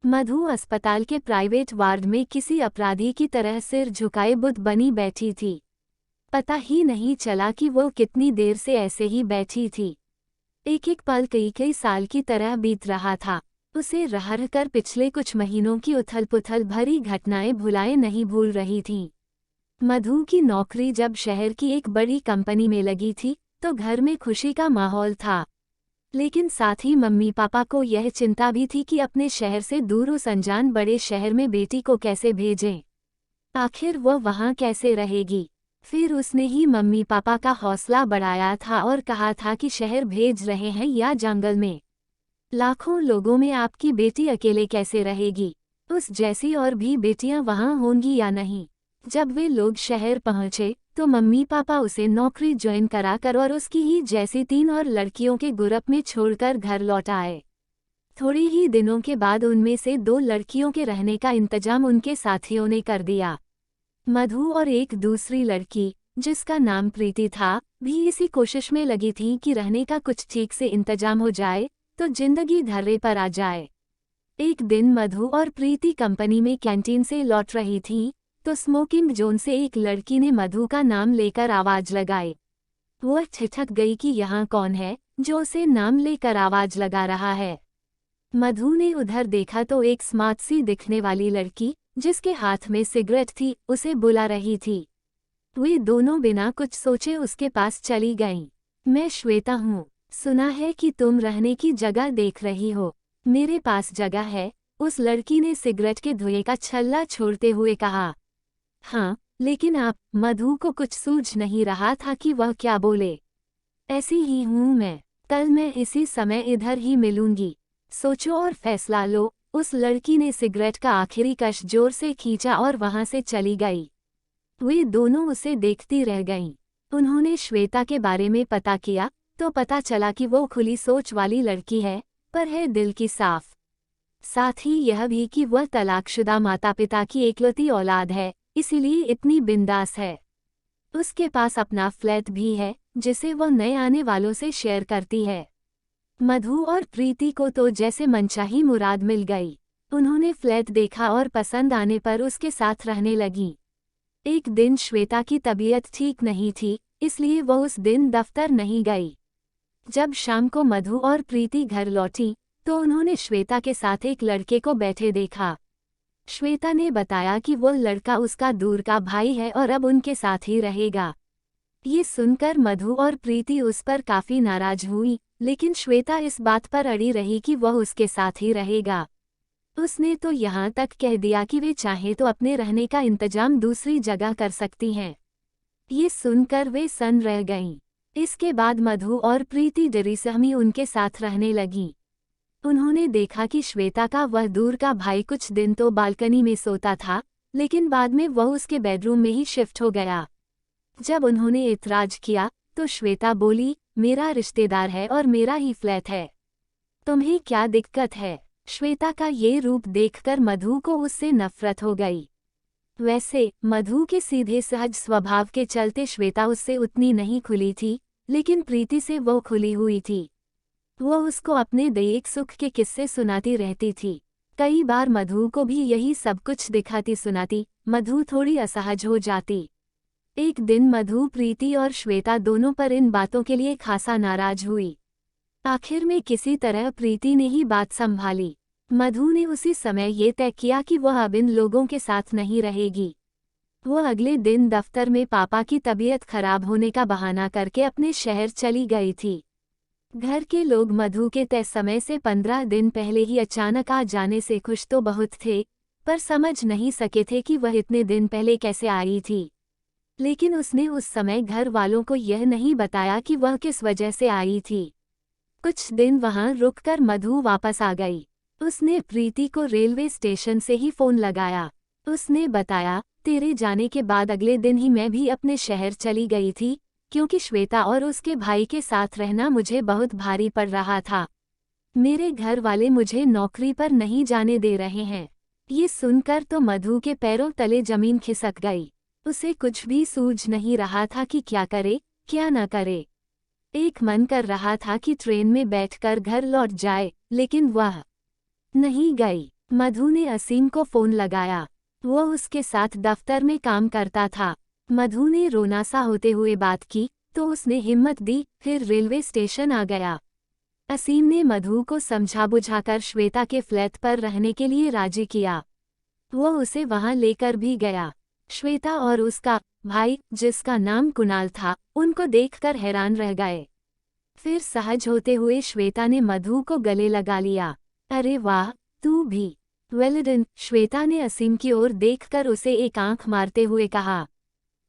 मधु अस्पताल के private ward में किसी अपराधी की तरह सिर झुकाए बुत बनी बैठी थी। पता ही नहीं चला कि वो कितनी देर से ऐसे ही बैठी थी। एक एक पल कई कई साल की तरह बीत रहा था। उसे रह कर पिछले कुछ महीनों की उथल पुथल भरी घटनाएं भुलाए नहीं भूल रही थीं। मधु की नौकरी जब शहर की एक बड़ी कंपनी में लगी थी तो घर में खुशी का माहौल था, लेकिन साथ ही मम्मी पापा को यह चिंता भी थी कि अपने शहर से दूर उस अनजान बड़े शहर में बेटी को कैसे भेजें। आखिर वह वहाँ कैसे रहेगी। फिर उसने ही मम्मी पापा का हौसला बढ़ाया था और कहा था कि शहर भेज रहे हैं या जंगल में। लाखों लोगों में आपकी बेटी अकेले कैसे रहेगी। उस जैसी और भी बेटियां वहाँ होंगी या नहीं। जब वे लोग शहर पहुंचे तो मम्मी पापा उसे नौकरी ज्वाइन कराकर और उसकी ही जैसी 3 और लड़कियों के ग्रुप में छोड़कर घर लौट आए। थोड़े ही दिनों के बाद उनमें से 2 लड़कियों के रहने का इंतजाम उनके साथियों ने कर दिया। मधु और एक दूसरी लड़की, जिसका नाम प्रीति था, भी इसी कोशिश में लगी थी कि रहने का कुछ ठीक से इंतजाम हो जाए तो जिंदगी धर्रे पर आ जाए। एक दिन मधु और प्रीति कंपनी में कैंटीन से लौट रही थीं तो स्मोकिंग जोन से एक लड़की ने मधु का नाम लेकर आवाज लगाई। वह ठिठक गई कि यहाँ कौन है जो उसे नाम लेकर आवाज लगा रहा है। मधु ने उधर देखा तो एक स्मार्ट सी दिखने वाली लड़की, जिसके हाथ में सिगरेट थी, उसे बुला रही थी। वे दोनों बिना कुछ सोचे उसके पास चली गईं। मैं श्वेता हूँ, सुना है कि तुम रहने की जगह देख रही हो। मेरे पास जगह है, उस लड़की ने सिगरेट के धुएं का छल्ला छोड़ते हुए कहा। हाँ, लेकिन आप। मधु को कुछ सूझ नहीं रहा था कि वह क्या बोले। ऐसी ही हूँ मैं, कल मैं इसी समय इधर ही मिलूंगी, सोचो और फैसला लो। उस लड़की ने सिगरेट का आखिरी कश जोर से खींचा और वहां से चली गई। वे दोनों उसे देखती रह गईं। उन्होंने श्वेता के बारे में पता किया तो पता चला कि वो खुली सोच वाली लड़की है, पर है दिल की साफ। साथ ही यह भी कि वह तलाकशुदा माता पिता की एकलौती औलाद है, इसीलिए इतनी बिंदास है। उसके पास अपना फ्लैट भी है, जिसे वह नए आने वालों से शेयर करती है। मधु और प्रीति को तो जैसे मनचाही मुराद मिल गई। उन्होंने फ्लैट देखा और पसंद आने पर उसके साथ रहने लगी। एक दिन श्वेता की तबीयत ठीक नहीं थी, इसलिए वह उस दिन दफ्तर नहीं गई। जब शाम को मधु और प्रीति घर लौटी तो उन्होंने श्वेता के साथ एक लड़के को बैठे देखा। श्वेता ने बताया कि वो लड़का उसका दूर का भाई है और अब उनके साथ ही रहेगा। ये सुनकर मधु और प्रीति उस पर काफी नाराज हुई, लेकिन श्वेता इस बात पर अड़ी रही कि वह उसके साथ ही रहेगा। उसने तो यहाँ तक कह दिया कि वे चाहे तो अपने रहने का इंतजाम दूसरी जगह कर सकती हैं। ये सुनकर वे सन्न रह गईं। इसके बाद मधु और प्रीति डरी सहमी उनके साथ रहने लगीं। उन्होंने देखा कि श्वेता का वह दूर का भाई कुछ दिन तो बालकनी में सोता था, लेकिन बाद में वह उसके बेडरूम में ही शिफ्ट हो गया। जब उन्होंने एतराज किया तो श्वेता बोली, मेरा रिश्तेदार है और मेरा ही फ्लैट है, तुम्हें क्या दिक्कत है। श्वेता का ये रूप देखकर मधु को उससे नफरत हो गई। वैसे मधु के सीधे सहज स्वभाव के चलते श्वेता उससे उतनी नहीं खुली थी, लेकिन प्रीति से वो खुली हुई थी। वह उसको अपने दैहिक सुख के किस्से सुनाती रहती थी। कई बार मधु को भी यही सब कुछ दिखाती सुनाती। मधु थोड़ी असहज हो जाती। एक दिन मधु, प्रीति और श्वेता दोनों पर इन बातों के लिए खासा नाराज हुई। आखिर में किसी तरह प्रीति ने ही बात संभाली। मधु ने उसी समय ये तय किया कि वह अब इन लोगों के साथ नहीं रहेगी। वह अगले दिन दफ्तर में पापा की तबीयत खराब होने का बहाना करके अपने शहर चली गई थी। घर के लोग मधु के तय समय से 15 दिन पहले ही अचानक आ जाने से खुश तो बहुत थे, पर समझ नहीं सके थे कि वह इतने दिन पहले कैसे आई थी। लेकिन उसने उस समय घर वालों को यह नहीं बताया कि वह किस वजह से आई थी। कुछ दिन वहां रुककर मधु वापस आ गई। उसने प्रीति को रेलवे स्टेशन से ही फोन लगाया। उसने बताया, तेरे जाने के बाद अगले दिन ही मैं भी अपने शहर चली गई थी, क्योंकि श्वेता और उसके भाई के साथ रहना मुझे बहुत भारी पड़ रहा था। मेरे घर वाले मुझे नौकरी पर नहीं जाने दे रहे हैं। ये सुनकर तो मधु के पैरों तले जमीन खिसक गई। उसे कुछ भी सूझ नहीं रहा था कि क्या करे क्या न करे। एक मन कर रहा था कि ट्रेन में बैठकर घर लौट जाए, लेकिन वह नहीं गई। मधु ने असीम को फ़ोन लगाया। वो उसके साथ दफ्तर में काम करता था। मधु ने रोना सा होते हुए बात की तो उसने हिम्मत दी, फिर रेलवे स्टेशन आ गया। असीम ने मधु को समझा बुझाकर श्वेता के फ्लैट पर रहने के लिए राजी किया। वो उसे वहां लेकर भी गया। श्वेता और उसका भाई, जिसका नाम कुणाल था, उनको देखकर हैरान रह गए। फिर सहज होते हुए श्वेता ने मधु को गले लगा लिया। अरे वाह, तू भी। वेल डन, श्वेता ने असीम की ओर देखकर उसे एक आंख मारते हुए कहा।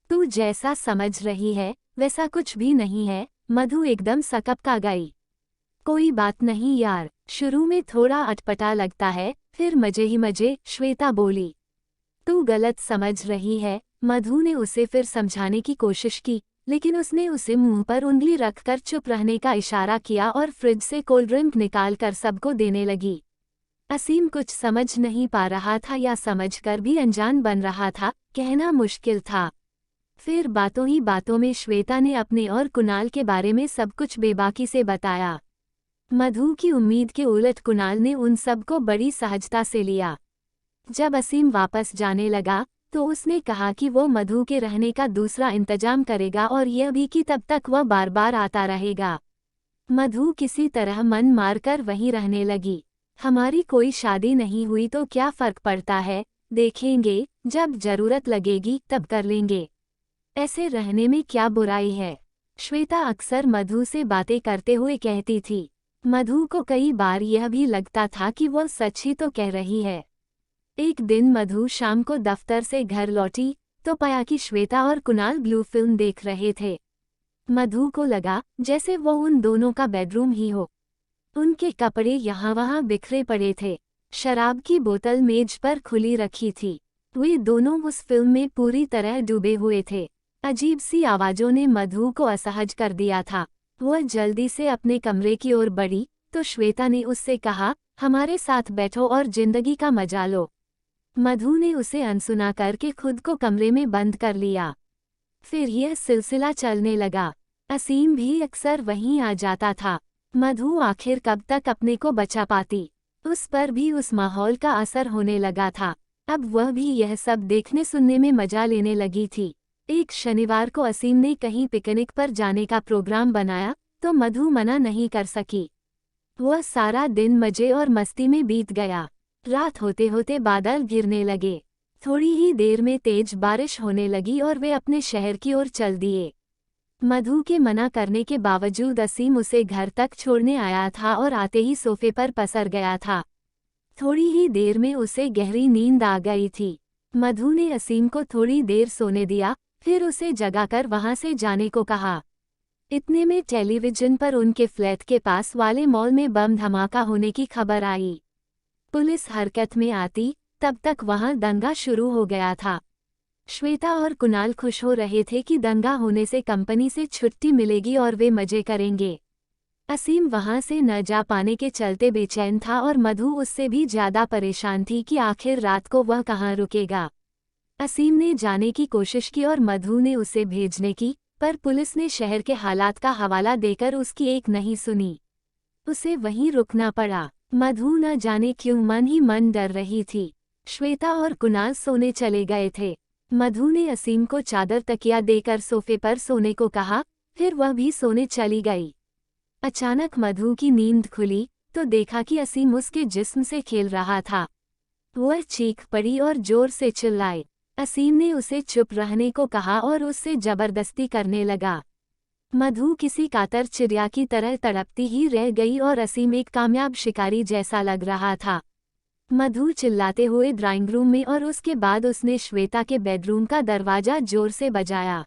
तू जैसा समझ रही है वैसा कुछ भी नहीं है। मधु एकदम सकपका गई। कोई बात नहीं यार, शुरू में थोड़ा अटपटा लगता है, फिर मजे ही मजे, श्वेता बोली। तू गलत समझ रही है। मधु ने उसे फिर समझाने की कोशिश की, लेकिन उसने उसे मुंह पर उंगली रखकर चुप रहने का इशारा किया और फ्रिज से कोल्ड ड्रिंक निकालकर सबको देने लगी। असीम कुछ समझ नहीं पा रहा था या समझकर भी अनजान बन रहा था, कहना मुश्किल था। फिर बातों ही बातों में श्वेता ने अपने और कुणाल के बारे में सब कुछ बेबाकी से बताया। मधु की उम्मीद के उलट कुणाल ने उन सबको बड़ी सहजता से लिया। जब असीम वापस जाने लगा तो उसने कहा कि वो मधु के रहने का दूसरा इंतजाम करेगा और यह भी कि तब तक वह बार बार आता रहेगा। मधु किसी तरह मन मारकर वहीं रहने लगी। हमारी कोई शादी नहीं हुई तो क्या फर्क पड़ता है, देखेंगे, जब जरूरत लगेगी तब कर लेंगे। ऐसे रहने में क्या बुराई है, श्वेता अक्सर मधु से बातें करते हुए कहती थी। मधु को कई बार यह भी लगता था कि वह सच ही तो कह रही है। एक दिन मधु शाम को दफ्तर से घर लौटी तो पाया कि श्वेता और कुणाल ब्लू फिल्म देख रहे थे। मधु को लगा जैसे वो उन दोनों का बेडरूम ही हो। उनके कपड़े यहाँ वहाँ बिखरे पड़े थे। शराब की बोतल मेज पर खुली रखी थी। वे दोनों उस फिल्म में पूरी तरह डूबे हुए थे। अजीब सी आवाज़ों ने मधु को असहज कर दिया था। वह जल्दी से अपने कमरे की ओर बढ़ी तो श्वेता ने उससे कहा, हमारे साथ बैठो और जिंदगी का मजा लो। मधु ने उसे अनसुना करके खुद को कमरे में बंद कर लिया। फिर यह सिलसिला चलने लगा। असीम भी अक्सर वहीं आ जाता था। मधु आखिर कब तक अपने को बचा पाती। उस पर भी उस माहौल का असर होने लगा था। अब वह भी यह सब देखने सुनने में मजा लेने लगी थी। एक शनिवार को असीम ने कहीं पिकनिक पर जाने का प्रोग्राम बनाया तो मधु मना नहीं कर सकी। वह सारा दिन मजे और मस्ती में बीत गया। रात होते होते बादल घिरने लगे। थोड़ी ही देर में तेज बारिश होने लगी और वे अपने शहर की ओर चल दिए। मधु के मना करने के बावजूद असीम उसे घर तक छोड़ने आया था और आते ही सोफे पर पसर गया था। थोड़ी ही देर में उसे गहरी नींद आ गई थी। मधु ने असीम को थोड़ी देर सोने दिया, फिर उसे जगाकर वहां से जाने को कहा। इतने में टेलीविजन पर उनके फ्लैट के पास वाले मॉल में बम धमाका होने की खबर आई। पुलिस हरकत में आती तब तक वहां दंगा शुरू हो गया था। श्वेता और कुणाल खुश हो रहे थे कि दंगा होने से कंपनी से छुट्टी मिलेगी और वे मजे करेंगे। असीम वहां से न जा पाने के चलते बेचैन था और मधु उससे भी ज्यादा परेशान थी कि आखिर रात को वह कहाँ रुकेगा। असीम ने जाने की कोशिश की और मधु ने उसे भेजने की, पर पुलिस ने शहर के हालात का हवाला देकर उसकी एक नहीं सुनी। उसे वहीं रुकना पड़ा। मधु न जाने क्यों मन ही मन डर रही थी। श्वेता और कुणाल सोने चले गए थे। मधु ने असीम को चादर तकिया देकर सोफे पर सोने को कहा, फिर वह भी सोने चली गई। अचानक मधु की नींद खुली तो देखा कि असीम उसके जिस्म से खेल रहा था। वह चीख पड़ी और जोर से चिल्लाई। असीम ने उसे चुप रहने को कहा और उससे जबरदस्ती करने लगा। मधु किसी कातर चिड़िया की तरह तड़पती ही रह गई और असीम एक कामयाब शिकारी जैसा लग रहा था। मधु चिल्लाते हुए ड्राइंग रूम में और उसके बाद उसने श्वेता के बेडरूम का दरवाजा जोर से बजाया।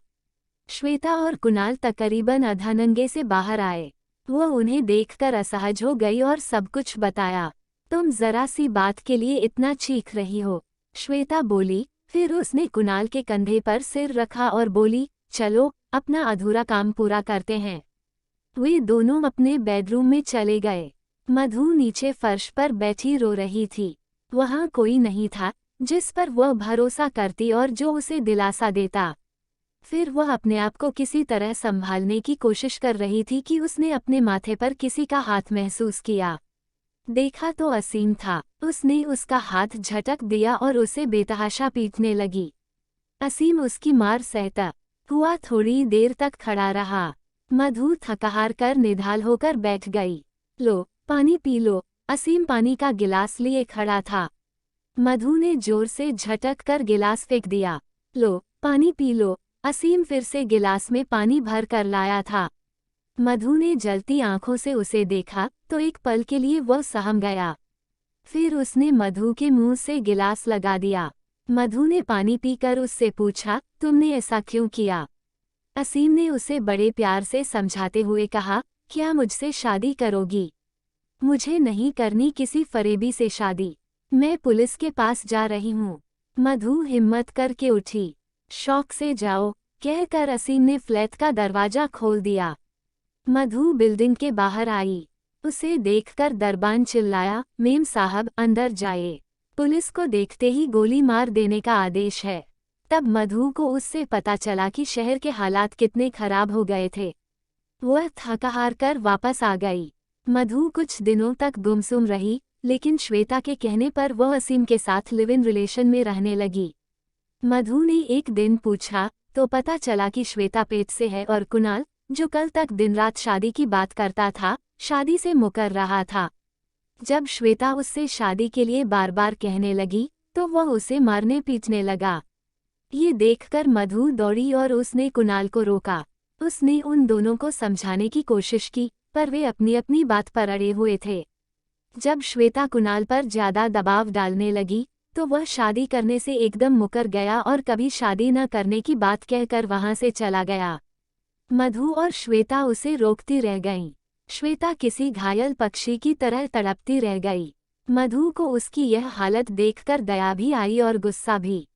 श्वेता और कुणाल तकरीबन अधनंगे से बाहर आए। वह उन्हें देखकर असहज हो गई और सब कुछ बताया। तुम जरा सी बात के लिए इतना चीख रही हो, श्वेता बोली। फिर उसने कुणाल के कंधे पर सिर रखा और बोली, चलो अपना अधूरा काम पूरा करते हैं। वे दोनों अपने बेडरूम में चले गए। मधु नीचे फर्श पर बैठी रो रही थी। वहाँ कोई नहीं था जिस पर वह भरोसा करती और जो उसे दिलासा देता। फिर वह अपने आप को किसी तरह संभालने की कोशिश कर रही थी कि उसने अपने माथे पर किसी का हाथ महसूस किया। देखा तो असीम था। उसने उसका हाथ झटक दिया और उसे बेतहाशा पीटने लगी। असीम उसकी मार सहता हुआ थोड़ी देर तक खड़ा रहा। मधु थकहार कर निढाल होकर बैठ गई। लो, पानी पी लो। असीम पानी का गिलास लिए खड़ा था। मधु ने जोर से झटक कर गिलास फेंक दिया। लो, पानी पी लो। असीम फिर से गिलास में पानी भर कर लाया था। मधु ने जलती आंखों से उसे देखा तो एक पल के लिए वह सहम गया। फिर उसने मधु के मुंह से गिलास लगा दिया। मधु ने पानी पीकर उससे पूछा, तुमने ऐसा क्यों किया? असीम ने उसे बड़े प्यार से समझाते हुए कहा, क्या मुझसे शादी करोगी? मुझे नहीं करनी किसी फरेबी से शादी। मैं पुलिस के पास जा रही हूँ। मधु हिम्मत करके उठी। शौक से जाओ, कहकर असीम ने फ्लैट का दरवाजा खोल दिया। मधु बिल्डिंग के बाहर आई। उसे देखकर दरबान चिल्लाया, मेम साहब अंदर जाए। पुलिस को देखते ही गोली मार देने का आदेश है। तब मधु को उससे पता चला कि शहर के हालात कितने खराब हो गए थे। वह थक-हार कर वापस आ गई। मधु कुछ दिनों तक गुमसुम रही, लेकिन श्वेता के कहने पर वह असीम के साथ लिव इन रिलेशन में रहने लगी। मधु ने एक दिन पूछा तो पता चला कि श्वेता पेट से है और कुणाल, जो कल तक दिन रात शादी की बात करता था, शादी से मुकर रहा था। जब श्वेता उससे शादी के लिए बार बार कहने लगी तो वह उसे मारने पीटने लगा। ये देखकर मधु दौड़ी और उसने कुणाल को रोका। उसने उन दोनों को समझाने की कोशिश की, पर वे अपनी अपनी बात पर अड़े हुए थे। जब श्वेता कुणाल पर ज्यादा दबाव डालने लगी तो वह शादी करने से एकदम मुकर गया और कभी शादी न करने की बात कहकर वहां से चला गया। मधु और श्वेता उसे रोकती रह गईं। श्वेता किसी घायल पक्षी की तरह तड़पती रह गई। मधु को उसकी यह हालत देखकर दया भी आई और गुस्सा भी।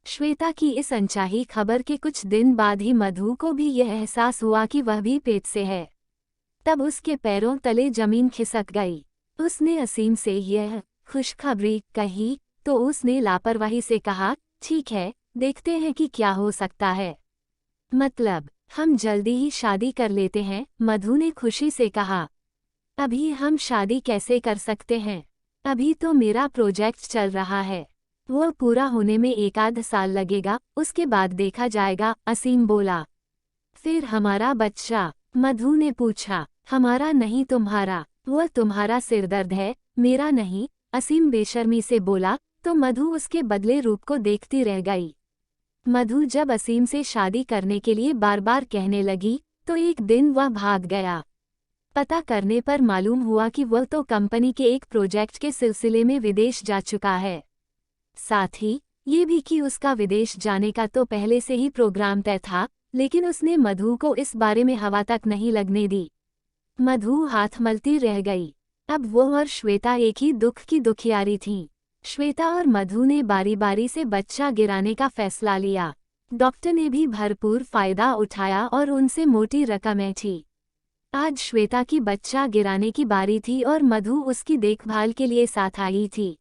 श्वेता की इस अनचाही खबर के कुछ दिन बाद ही मधु को भी यह एहसास हुआ कि वह भी पेट से है। तब उसके पैरों तले जमीन खिसक गई। उसने असीम से यह खुशखबरी कही तो उसने लापरवाही से कहा, ठीक है, देखते हैं कि क्या हो सकता है। मतलब, हम जल्दी ही शादी कर लेते हैं, मधु ने खुशी से कहा। अभी हम शादी कैसे कर सकते हैं? अभी तो मेरा प्रोजेक्ट चल रहा है। वो पूरा होने में 1 आध साल लगेगा, उसके बाद देखा जाएगा, असीम बोला। फिर हमारा बच्चा? मधु ने पूछा। हमारा नहीं तुम्हारा। वह तुम्हारा सिरदर्द है, मेरा नहीं, असीम बेशर्मी से बोला तो मधु उसके बदले रूप को देखती रह गई। मधु जब असीम से शादी करने के लिए बार बार कहने लगी तो एक दिन वह भाग गया। पता करने पर मालूम हुआ कि वह तो कंपनी के एक प्रोजेक्ट के सिलसिले में विदेश जा चुका है। साथ ही ये भी कि उसका विदेश जाने का तो पहले से ही प्रोग्राम तय था, लेकिन उसने मधु को इस बारे में हवा तक नहीं लगने दी। मधु हाथ मलती रह गई। अब वो और श्वेता एक ही दुख की दुखियारी थीं। श्वेता और मधु ने बारी बारी से बच्चा गिराने का फैसला लिया। डॉक्टर ने भी भरपूर फायदा उठाया और उनसे मोटी रकमें थी। आज श्वेता की बच्चा गिराने की बारी थी और मधु उसकी देखभाल के लिए साथ आई थी।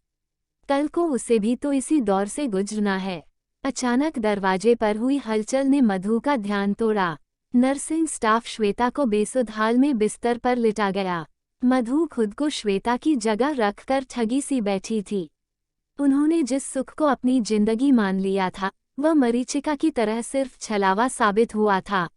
कल को उसे भी तो इसी दौर से गुजरना है। अचानक दरवाजे पर हुई हलचल ने मधु का ध्यान तोड़ा। नर्सिंग स्टाफ श्वेता को बेसुध हाल में बिस्तर पर लिटा गया। मधु खुद को श्वेता की जगह रखकर ठगी सी बैठी थी। उन्होंने जिस सुख को अपनी जिंदगी मान लिया था, वह मरीचिका की तरह सिर्फ छलावा साबित हुआ था।